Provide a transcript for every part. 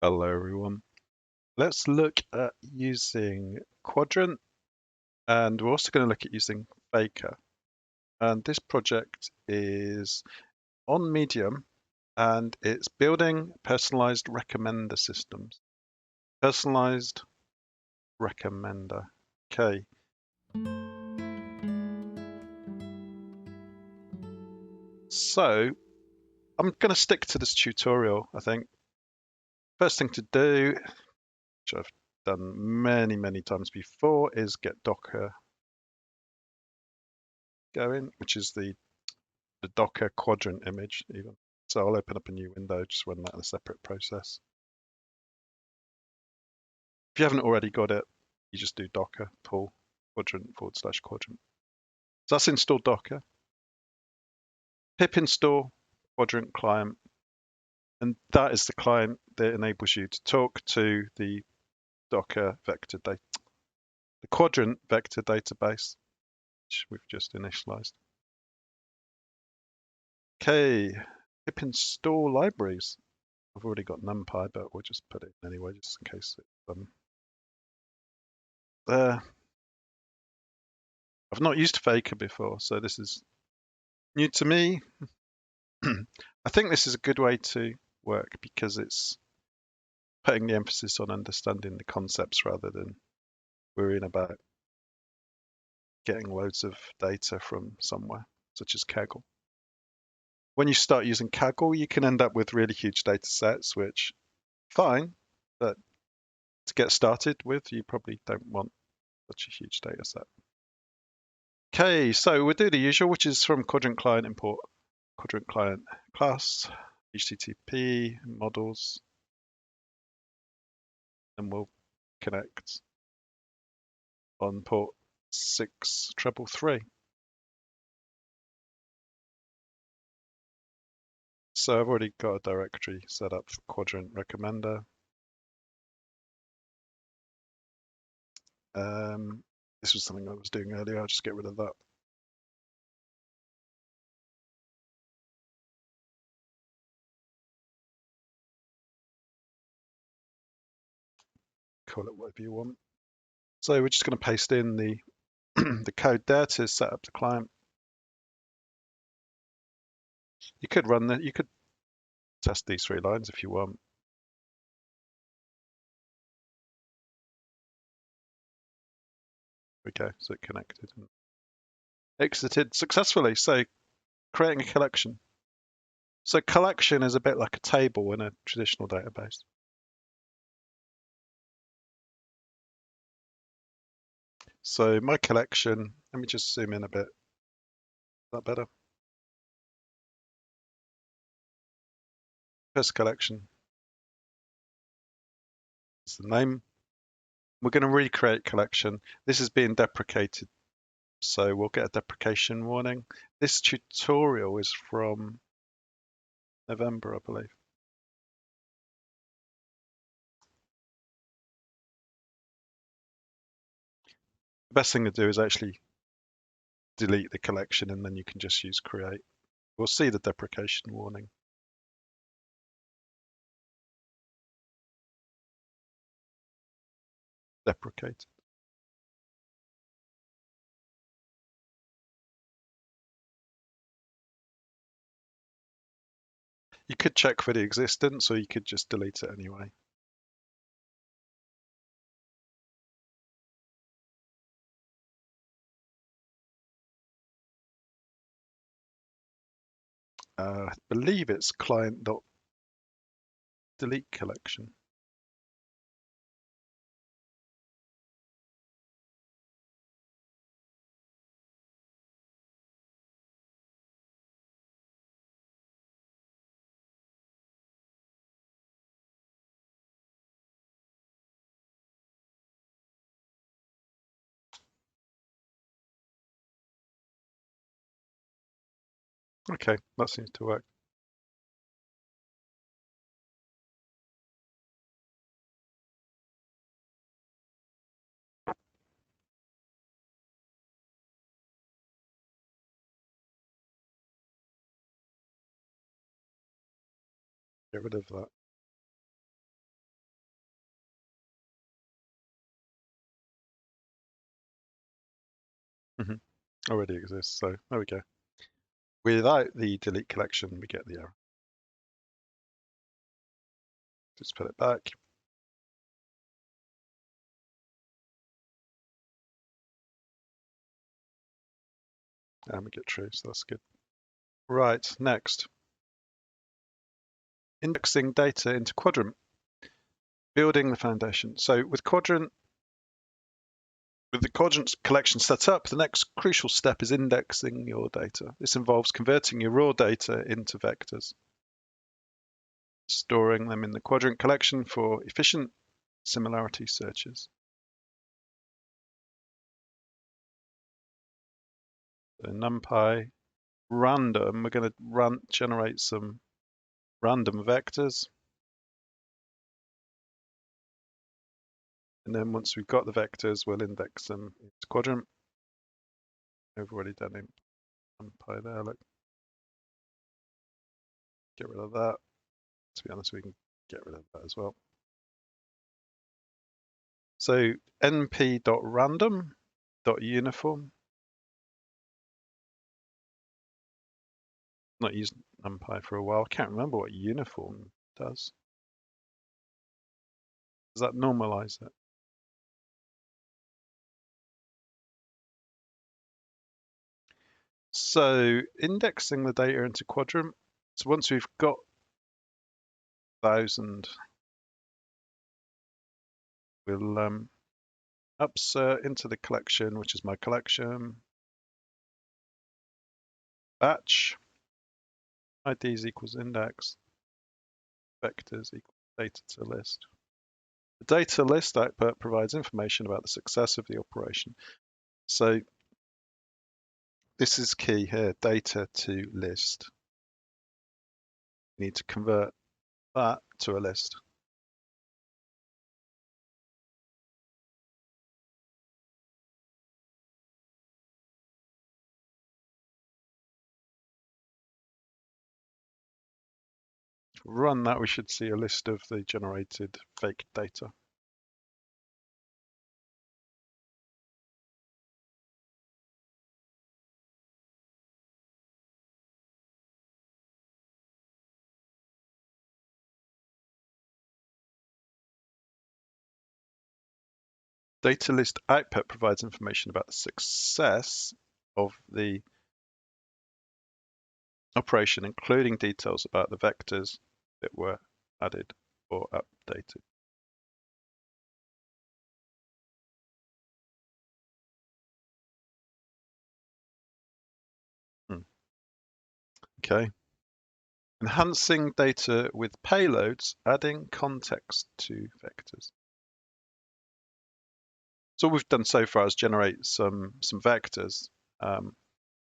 Hello everyone. Let's look at using Qdrant, and we're also going to look at using Faker. And this project is on Medium, and it's building personalized recommender systems. Personalized recommender. Okay. So I'm going to stick to this tutorial, I think. First thing to do, which I've done many times before, is get Docker going, which is the Docker Qdrant image even. So I'll open up a new window, just run that in a separate process. If you haven't already got it, you just do Docker pull Qdrant/Qdrant. So that's installed Docker. Pip install Qdrant client, and that is the client that enables you to talk to the Docker vector data, the Qdrant vector database, which we've just initialized. Okay, pip install libraries. I've already got NumPy, but we'll just put it in anyway, just in case it's there. I've not used Faker before, so this is new to me. I think this is a good way to work because it's putting the emphasis on understanding the concepts rather than worrying about getting loads of data from somewhere, such as Kaggle. When you start using Kaggle, you can end up with really huge data sets, which fine, but to get started with, you probably don't want such a huge data set. Okay, so we'll do the usual, which is from Qdrant client import Qdrant client class, HTTP models, and we'll connect on port 6333. So I've already got a directory set up for Qdrant recommender. This was something I was doing earlier. I'll just get rid of that. Call it whatever you want. So we're just going to paste in the the code there to set up the client. You could run that. You could test these 3 lines if you want. Okay, so it connected and exited successfully. So creating a collection. So collection is a bit like a table in a traditional database. So my collection, let me just zoom in a bit. Is that better? First collection is the name. We're going to recreate collection. This is being deprecated, so we'll get a deprecation warning. This tutorial is from November, I believe. The best thing to do is actually delete the collection, and then you can just use create. We'll see the deprecation warning. Deprecated. You could check for the existence, or you could just delete it anyway. I believe it's client.delete collection. Okay, that seems to work. Get rid of that. Mhm. Already exists, so there we go. Without the delete collection, we get the error. Just put it back. And we get true, so that's good. Right, next. Indexing data into Qdrant. Building the foundation. So with Qdrant, with the Qdrant collection set up, the next crucial step is indexing your data. This involves converting your raw data into vectors, storing them in the Qdrant collection for efficient similarity searches. So NumPy random, we're going to generate some random vectors. And then once we've got the vectors, we'll index them into Qdrant. I've already done it. NumPy there, look. Get rid of that. To be honest, we can get rid of that as well. So np.random.uniform. Not used NumPy for a while. I can't remember what uniform does. Does that normalize it? So indexing the data into Qdrant. So once we've got 1,000, we'll upsert into the collection, which is my collection. Batch. IDs equals index. Vectors equals data to list. The data list output provides information about the success of the operation. So this is key here, data to list. You need to convert that to a list. Run that, we should see a list of the generated fake data. Data list output provides information about the success of the operation, including details about the vectors that were added or updated. Okay. Enhancing data with payloads, adding context to vectors. So all we've done so far is generate some vectors. The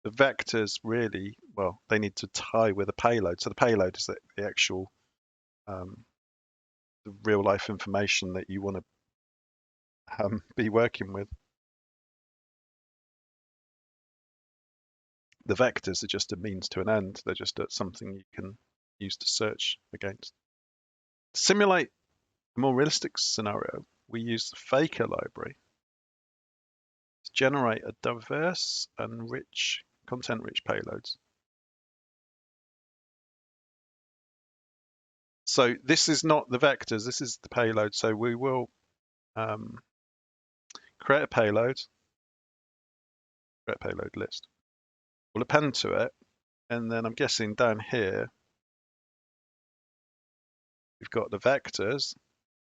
vectors really, well, they need to tie with a payload. So the payload is the actual, the real life information that you want to be working with. The vectors are just a means to an end. They're just something you can use to search against. To simulate a more realistic scenario, we use the Faker library to generate a diverse and rich, content-rich payloads. So this is not the vectors, this is the payload. So we will create a payload list. We'll append to it, and then I'm guessing down here, we've got the vectors,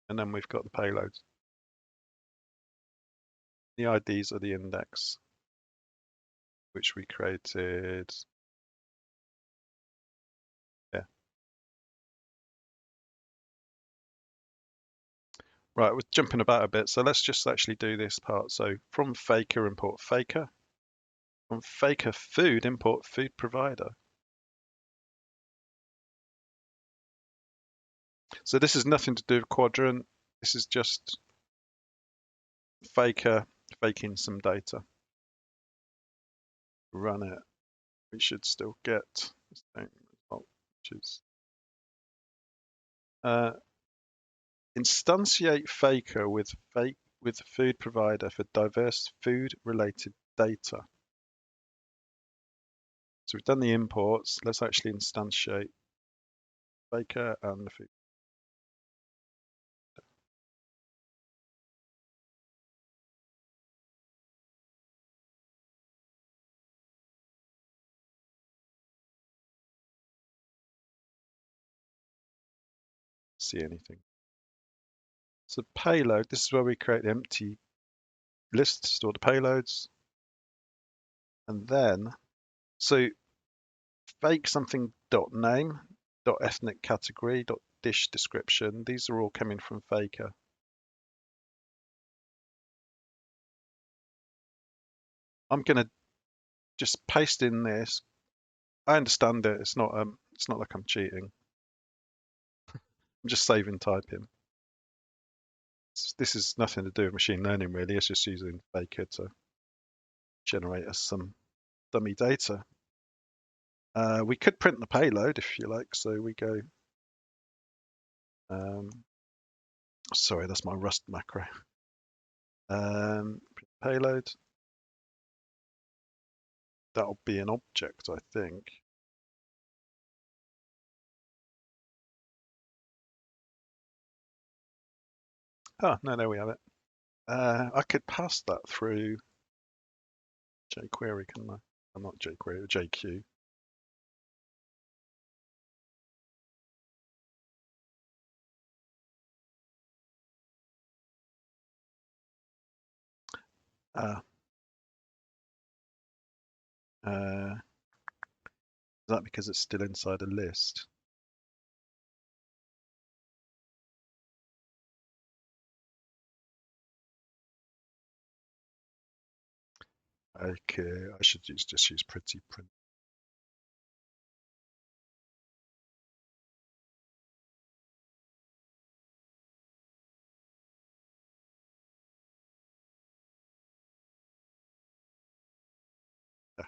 and then we've got the payloads. The IDs are the index, which we created. Yeah. Right, we're jumping about a bit, so let's just actually do this part. So from Faker, import Faker. From Faker food, import food provider. So this is nothing to do with Qdrant. This is just Faker faking some data. Run it. We should still get the same result, which is instantiate Faker with food provider for diverse food related data. So we've done the imports. Let's actually instantiate Faker and the food. See anything. So payload, this is where we create the empty list to store the payloads. And then, so fake something dot name, dot ethnic category, dot dish description. These are all coming from Faker. I'm going to just paste in this. I understand it. It's not like I'm cheating. I'm just saving typing. This is nothing to do with machine learning really. It's just using Faker to generate us some dummy data. We could print the payload if you like. So we go. Sorry, that's my Rust macro. Payload. That'll be an object, I think. Oh, no, there we have it. I could pass that through jQuery, couldn't I? I'm not jQuery, JQ. Is that because it's still inside a list? Okay, I should just use pretty print. Yeah.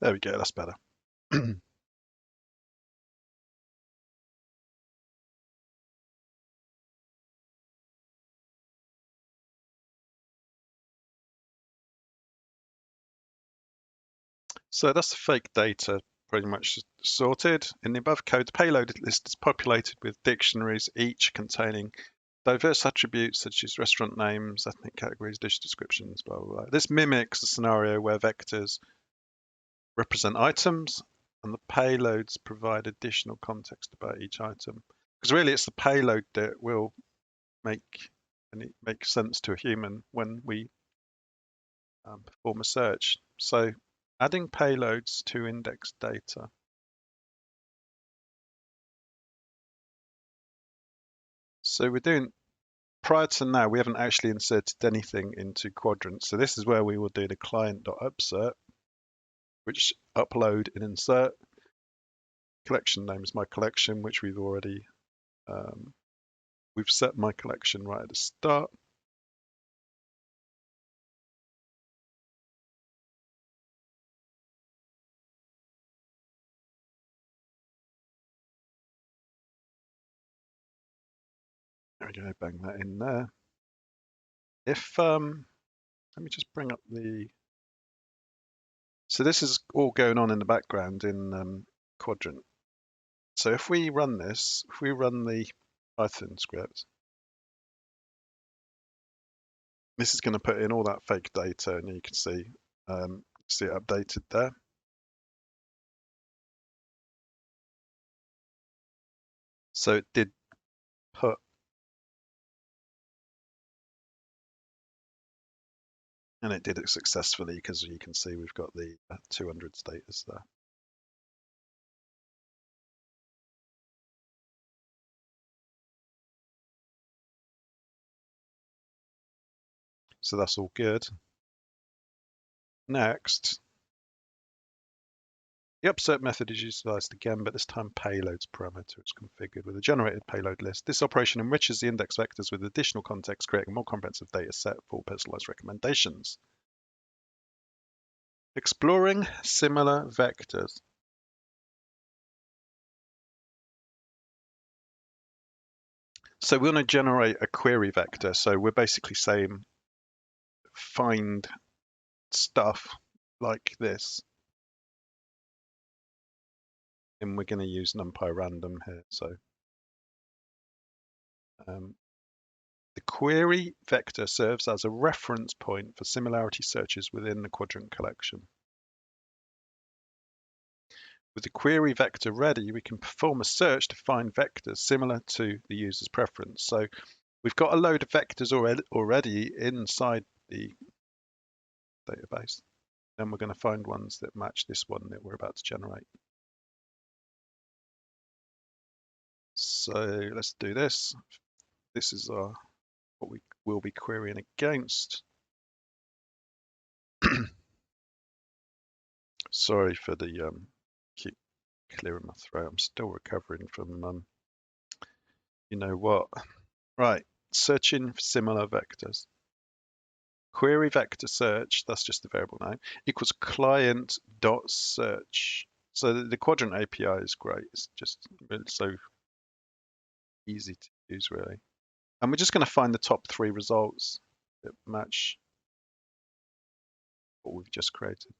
There we go, that's better. So that's the fake data pretty much sorted. In the above code, the payload list is populated with dictionaries, each containing diverse attributes such as restaurant names, ethnic categories, dish descriptions, blah, blah, blah. This mimics a scenario where vectors represent items and the payloads provide additional context about each item. Because really it's the payload that will make sense to a human when we perform a search. So adding payloads to index data. So we're doing, prior to now, we haven't actually inserted anything into Qdrant. So this is where we will do the client.upsert, which upload and insert. Collection name is my collection, which we've already, we've set my collection right at the start. There we go, bang that in there. If, let me just bring up the, so this is all going on in the background in Qdrant. So if we run this, if we run the Python script, this is going to put in all that fake data, and you can see it updated there. So it did put, and it did it successfully because you can see we've got the 200 status there. So that's all good. Next, the upsert method is utilized again, but this time payloads parameter is configured with a generated payload list. This operation enriches the index vectors with additional context, creating a more comprehensive data set for personalized recommendations. Exploring similar vectors. So we want to generate a query vector. So we're basically saying find stuff like this. And we're going to use NumPy random here. So the query vector serves as a reference point for similarity searches within the Qdrant collection. With the query vector ready, we can perform a search to find vectors similar to the user's preference. So we've got a load of vectors already inside the database. Then we're going to find ones that match this one that we're about to generate. So let's do this. This is what we will be querying against. Sorry for the keep clearing my throat. I'm still recovering from you know what. Right, searching for similar vectors. Query vector search, that's just the variable name, equals client dot search. So the Qdrant API is great. It's just really so easy to use, really. And we're just going to find the top 3 results that match what we've just created.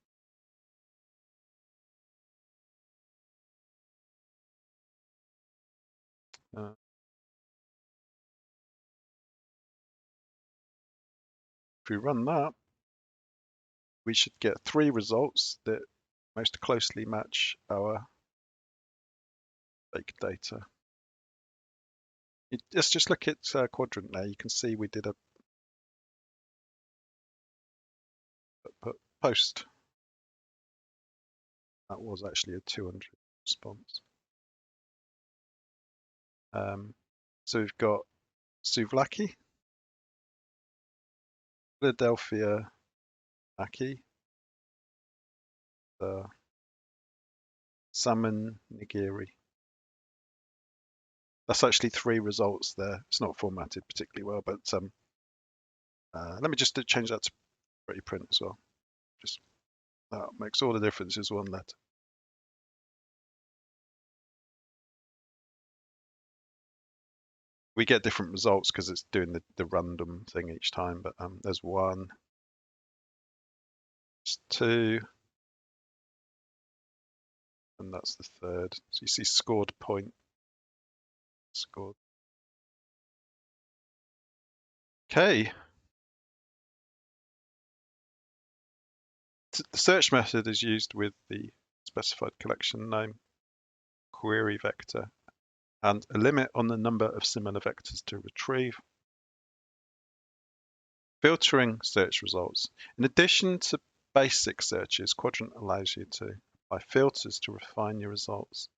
If we run that, we should get 3 results that most closely match our fake data. Let's just look at Qdrant now. You can see we did a post. That was actually a 200 response. So we've got Souvlaki, Philadelphia Aki, the salmon nigiri. That's actually 3 results there. It's not formatted particularly well, but let me just change that to pretty print as well. Just that makes all the difference is one letter. We get different results because it's doing the random thing each time, but there's 1, it's 2, and that's the 3rd. So you see scored point, scored. Okay. The search method is used with the specified collection name, query vector, and a limit on the number of similar vectors to retrieve. Filtering search results. In addition to basic searches, Qdrant allows you to apply filters to refine your results.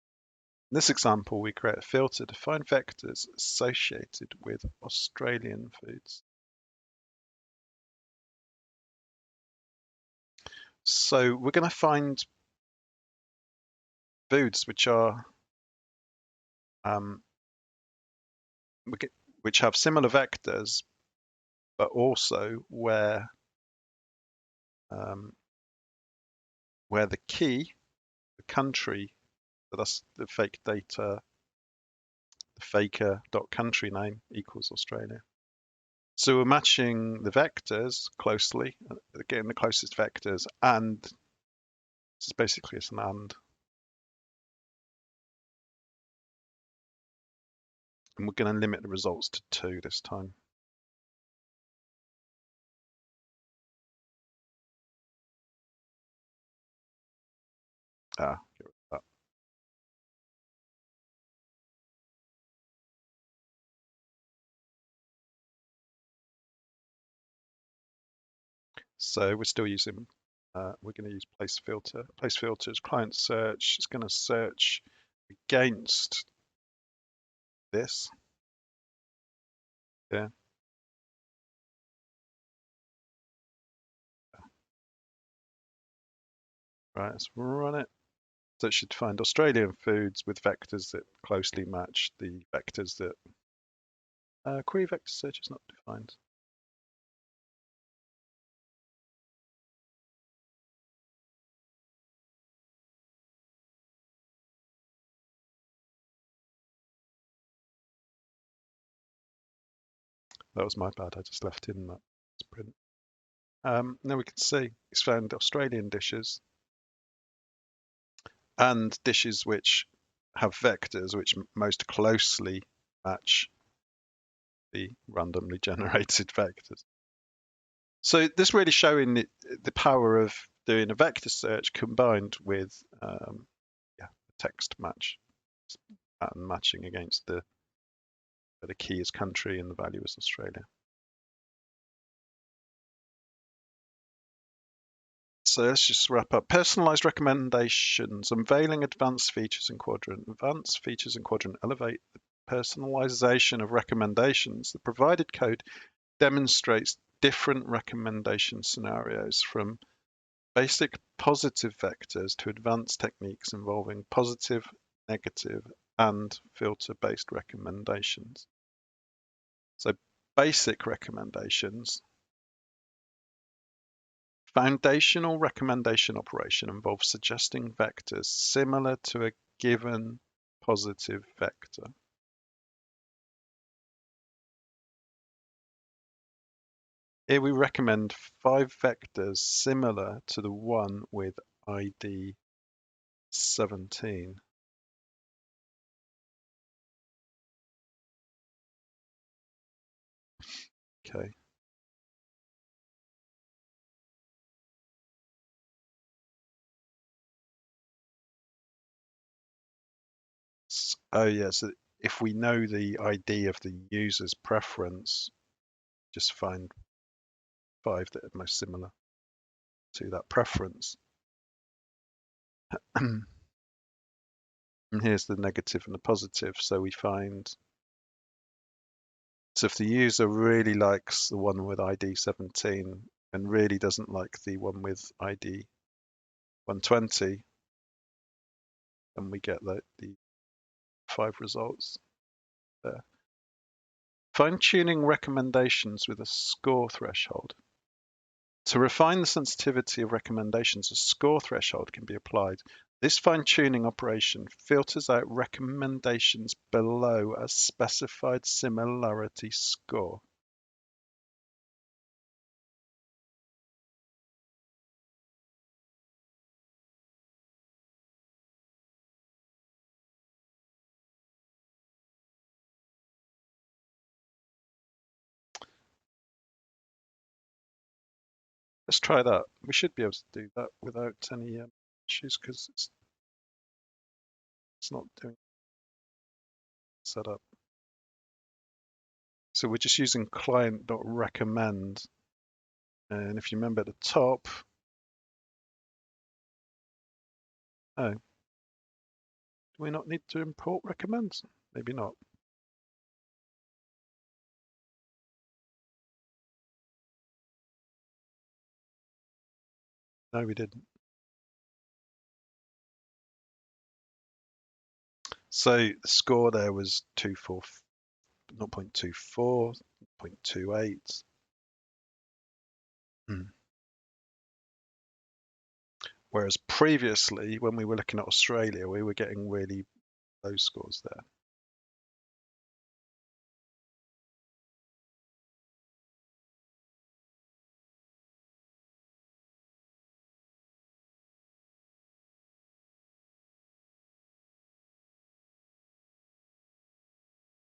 In this example, we create a filter to find vectors associated with Australian foods. So we're going to find foods which are which have similar vectors, but also where the key, the country, so that's the fake data, the faker.country name equals Australia. So we're matching the vectors closely, getting the closest vectors, and this is basically it's an and. And we're going to limit the results to 2 this time. Get rid of that. So we're still using, we're going to use place filter. Place filter is client search. It's going to search against this. Yeah. Right, let's run it. So it should find Australian foods with vectors that closely match the vectors that query vector search is not defined. that was my bad. I just left in that print. Now we can see it's found Australian dishes and dishes which have vectors which most closely match the randomly generated vectors. So this really showing the power of doing a vector search combined with yeah, text match, pattern matching against the key is country and the value is Australia. So let's just wrap up. Personalized recommendations, unveiling advanced features in Qdrant. Advanced features in Qdrant elevate the personalization of recommendations. The provided code demonstrates different recommendation scenarios from basic positive vectors to advanced techniques involving positive, negative, and filter-based recommendations. So basic recommendations. Foundational recommendation operation involves suggesting vectors similar to a given positive vector. Here we recommend 5 vectors similar to the one with ID 17. Okay. Oh yeah, so if we know the ID of the user's preference, just find 5 that are most similar to that preference. And here's the negative and the positive. So we find, so if the user really likes the one with ID 17 and really doesn't like the one with ID 120, then we get the 5 results there. Fine-tuning recommendations with a score threshold. To refine the sensitivity of recommendations, a score threshold can be applied. This fine-tuning operation filters out recommendations below a specified similarity score. Let's try that. We should be able to do that without any issues because it's not doing setup. So we're just using client.recommend. And if you remember at the top, oh, do we not need to import recommend? Maybe not. No, we didn't. So the score there was 0.24, 0.28. Whereas previously, when we were looking at Australia, we were getting really low scores there.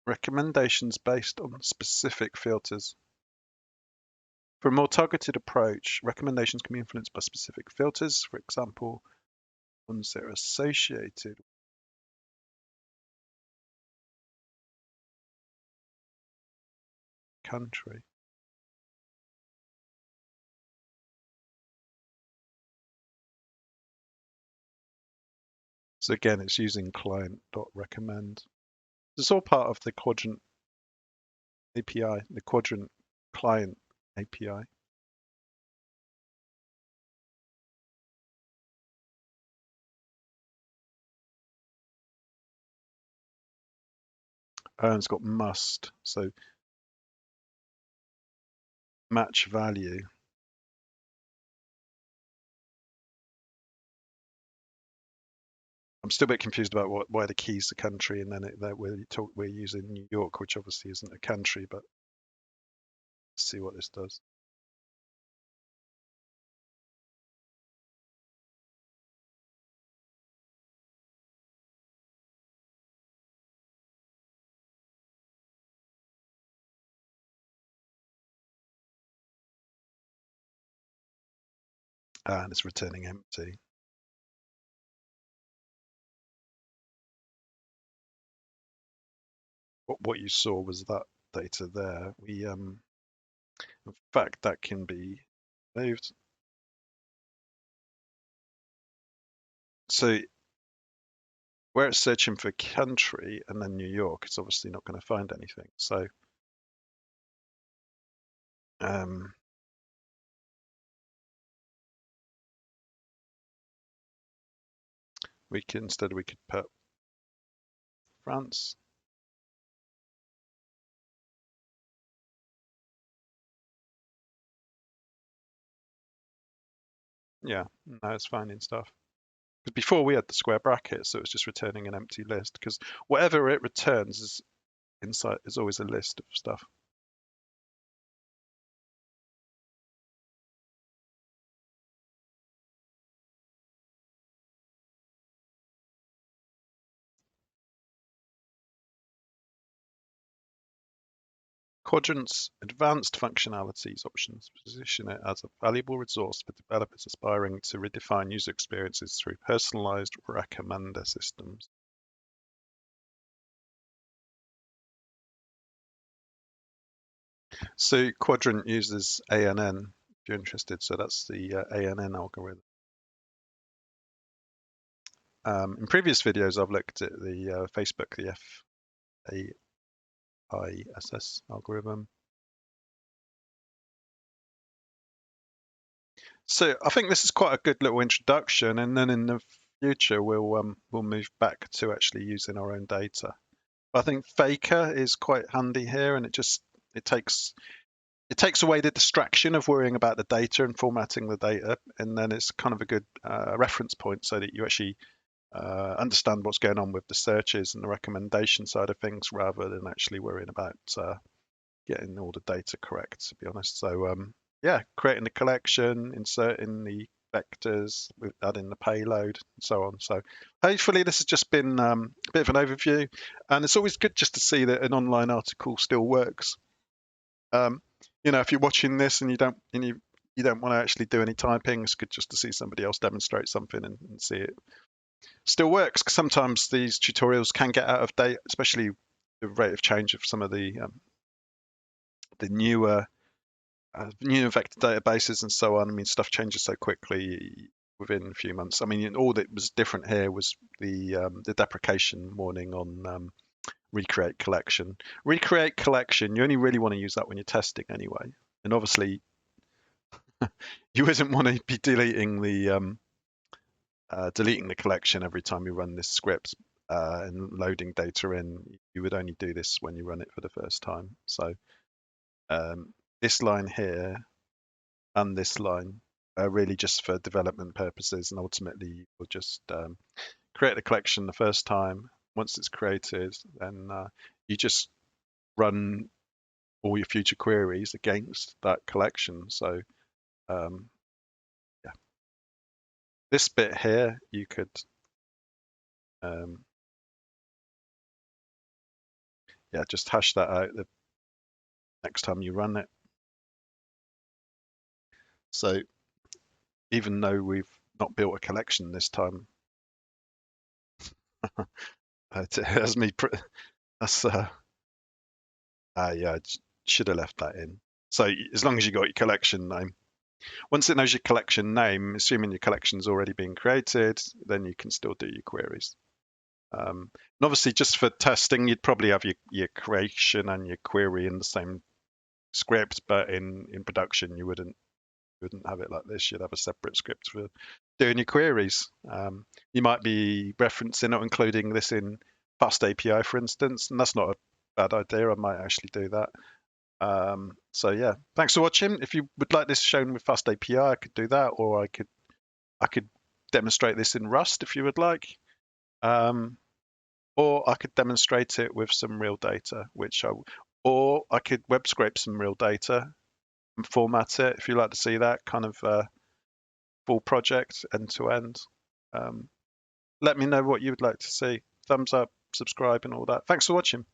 Recommendations based on specific filters. For a more targeted approach, recommendations can be influenced by specific filters, for example, ones that are associated with country. So again, it's using client.recommend. It's all part of the Qdrant API, the Qdrant client API. And it's got must, so match value. I'm still a bit confused about why the key's the country, and then we're using New York, which obviously isn't a country, but see what this does. And it's returning empty. What you saw was that data there. In fact, that can be moved. So where it's searching for country and then New York, it's obviously not going to find anything. So we could put France. Yeah, no, it's finding stuff. Because before we had the square brackets, so it was just returning an empty list. Because whatever it returns is inside is always a list of stuff. Qdrant's advanced functionalities options position it as a valuable resource for developers aspiring to redefine user experiences through personalized recommender systems. So Qdrant uses ANN, if you're interested. So that's the ANN algorithm. In previous videos, I've looked at the Facebook, the FAISS algorithm. So I think this is quite a good little introduction, and then in the future we'll move back to actually using our own data. I think Faker is quite handy here, and it takes away the distraction of worrying about the data and formatting the data, and then it's kind of a good reference point so that you actually understand what's going on with the searches and the recommendation side of things, rather than actually worrying about getting all the data correct, to be honest. So yeah, creating the collection, inserting the vectors, adding the payload, and so on. So hopefully this has just been a bit of an overview, and it's always good just to see that an online article still works. If you're watching this and you don't want to actually do any typing, it's good just to see somebody else demonstrate something and see it still works. Because sometimes these tutorials can get out of date, especially the rate of change of some of the newer vector databases and so on. I mean, stuff changes so quickly within a few months. I mean, all that was different here was the deprecation warning on recreate collection. Recreate collection, you only really want to use that when you're testing anyway. And obviously, you wouldn't want to be deleting the collection every time you run this script and loading data in. You would only do this when you run it for the first time. So this line here and this line are really just for development purposes, and ultimately you'll just create the collection the first time. Once it's created, then you just run all your future queries against that collection. So yeah, this bit here you could yeah, just hash that out the next time you run it. So even though we've not built a collection this time, it has me. That's yeah, I should have left that in. So as long as you got your collection name, once it knows your collection name, assuming your collection's already been created, then you can still do your queries. And obviously, just for testing, you'd probably have your creation and your query in the same script, but in production, you wouldn't have it like this. You'd have a separate script for doing your queries. You might be referencing or including this in Fast API, for instance, and that's not a bad idea. I might actually do that. So yeah, thanks for watching. If you would like this shown with Fast API, I could do that, or I could demonstrate this in Rust if you would like. Or I could demonstrate it with some real data, or I could web scrape some real data and format it if you like to see that kind of full project end to end. Let me know what you would like to see. Thumbs up, subscribe, and all that. Thanks for watching.